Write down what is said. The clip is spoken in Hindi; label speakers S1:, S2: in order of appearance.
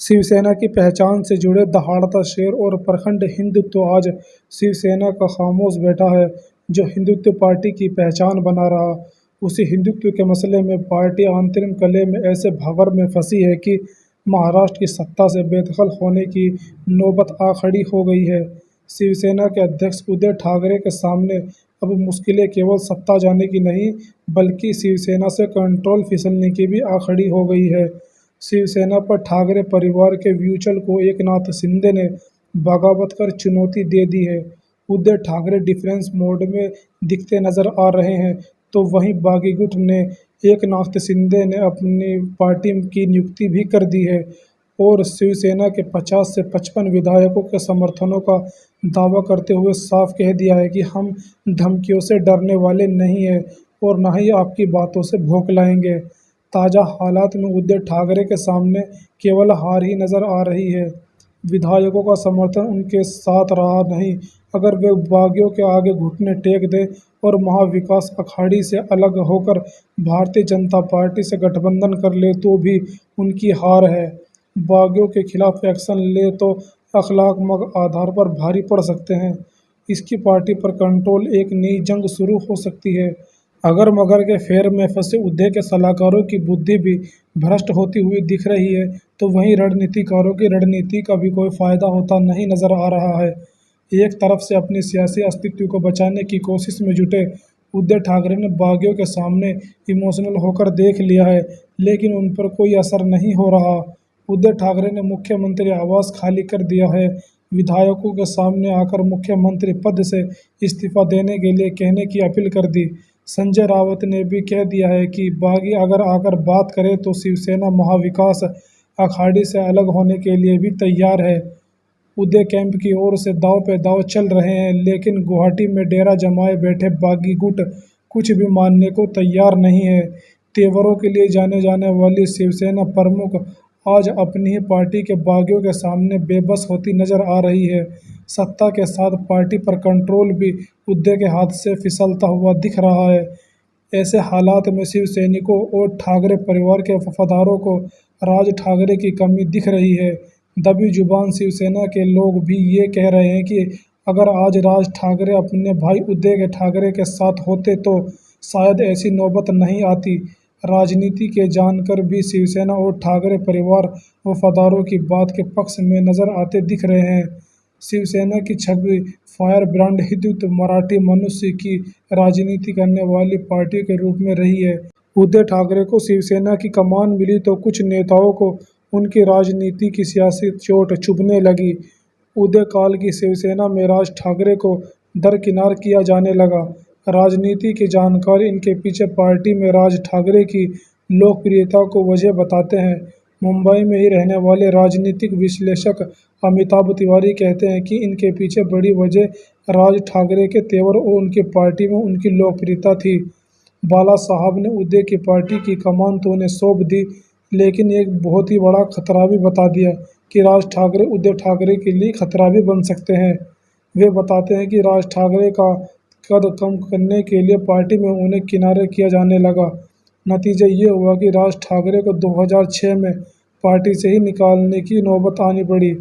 S1: शिवसेना की पहचान से जुड़े दहाड़ता शेर और प्रखंड हिंदुत्व आज शिवसेना का खामोश बेटा है, जो हिंदुत्व पार्टी की पहचान बना रहा। उसी हिंदुत्व के मसले में पार्टी अंतरिम कलह में ऐसे भंवर में फंसी है कि महाराष्ट्र की सत्ता से बेदखल होने की नौबत आ खड़ी हो गई है। शिवसेना के अध्यक्ष उद्धव ठाकरे के सामने अब मुश्किलें केवल सत्ता जाने की नहीं, बल्कि शिवसेना से कंट्रोल फिसलने की भी आ खड़ी हो गई है। शिवसेना पर ठाकरे परिवार के व्यूचल को एकनाथ शिंदे ने बगावत कर चुनौती दे दी है। उद्धव ठाकरे डिफेंस मोड में दिखते नजर आ रहे हैं, तो वहीं बागी गुट ने एकनाथ शिंदे ने अपनी पार्टी की नियुक्ति भी कर दी है और शिवसेना के 50 से 55 विधायकों के समर्थनों का दावा करते हुए साफ कह दिया है कि हम धमकियों से डरने वाले नहीं हैं और न ही आपकी बातों से भौंकलाएंगे। ताज़ा हालात में उद्धव ठाकरे के सामने केवल हार ही नजर आ रही है। विधायकों का समर्थन उनके साथ रहा नहीं। अगर वे बागियों के आगे घुटने टेक दें और महाविकास अखाड़ी से अलग होकर भारतीय जनता पार्टी से गठबंधन कर ले तो भी उनकी हार है। बागियों के खिलाफ एक्शन ले तो अखलात्मक आधार पर भारी पड़ सकते हैं। इसकी पार्टी पर कंट्रोल एक नई जंग शुरू हो सकती है। अगर मगर के फेर में फंसे उद्धव के सलाहकारों की बुद्धि भी भ्रष्ट होती हुई दिख रही है, तो वहीं रणनीतिकारों की रणनीति का भी कोई फायदा होता नहीं नजर आ रहा है। एक तरफ से अपने सियासी अस्तित्व को बचाने की कोशिश में जुटे उद्धव ठाकरे ने बागियों के सामने इमोशनल होकर देख लिया है, लेकिन उन पर कोई असर नहीं हो रहा। उद्धव ठाकरे ने मुख्यमंत्री आवास खाली कर दिया है। विधायकों के सामने आकर मुख्यमंत्री पद से इस्तीफा देने के लिए कहने की अपील कर दी। संजय राउत ने भी कह दिया है कि बागी अगर आकर बात करे तो शिवसेना महाविकास अखाड़ी से अलग होने के लिए भी तैयार है। उद्धव कैंप की ओर से दांव पे दांव चल रहे हैं, लेकिन गुवाहाटी में डेरा जमाए बैठे बागी गुट कुछ भी मानने को तैयार नहीं है। तेवरों के लिए जाने जाने वाली शिवसेना प्रमुख आज अपनी ही पार्टी के बागियों के सामने बेबस होती नजर आ रही है। सत्ता के साथ पार्टी पर कंट्रोल भी उद्धव के हाथ से फिसलता हुआ दिख रहा है। ऐसे हालात में शिव सैनिकों और ठाकरे परिवार के वफादारों को राज ठाकरे की कमी दिख रही है। दबी जुबान शिवसेना के लोग भी ये कह रहे हैं कि अगर आज राज ठाकरे अपने भाई उद्धव के ठाकरे के साथ होते तो शायद ऐसी नौबत नहीं आती। राजनीति के जानकर भी शिवसेना और ठाकरे परिवार वफादारों की बात के पक्ष में नजर आते दिख रहे हैं। शिवसेना की छवि फायर ब्रांड हिंदुत्व मराठी मनुष्य की राजनीति करने वाली पार्टी के रूप में रही है। उद्धव ठाकरे को शिवसेना की कमान मिली तो कुछ नेताओं को उनकी राजनीति की सियासी चोट चुभने लगी। उदय काल की शिवसेना में राज ठाकरे को दरकिनार किया जाने लगा। राजनीति की जानकार इनके पीछे पार्टी में राज ठाकरे की लोकप्रियता को वजह बताते हैं। मुंबई में ही रहने वाले राजनीतिक विश्लेषक अमिताभ तिवारी कहते हैं कि इनके पीछे बड़ी वजह राज ठाकरे के तेवर और उनकी पार्टी में उनकी लोकप्रियता थी। बाला साहब ने उद्धव की पार्टी की कमान तो उन्हें सौंप दी, लेकिन एक बहुत ही बड़ा खतरा भी बता दिया कि राज ठाकरे उद्धव ठाकरे के लिए खतरा भी बन सकते हैं। वे बताते हैं कि राज ठाकरे का कद कम करने के लिए पार्टी में उन्हें किनारे किया जाने लगा। नतीजा ये हुआ कि राज ठाकरे को 2006 में पार्टी से ही निकालने की नौबत आनी पड़ी।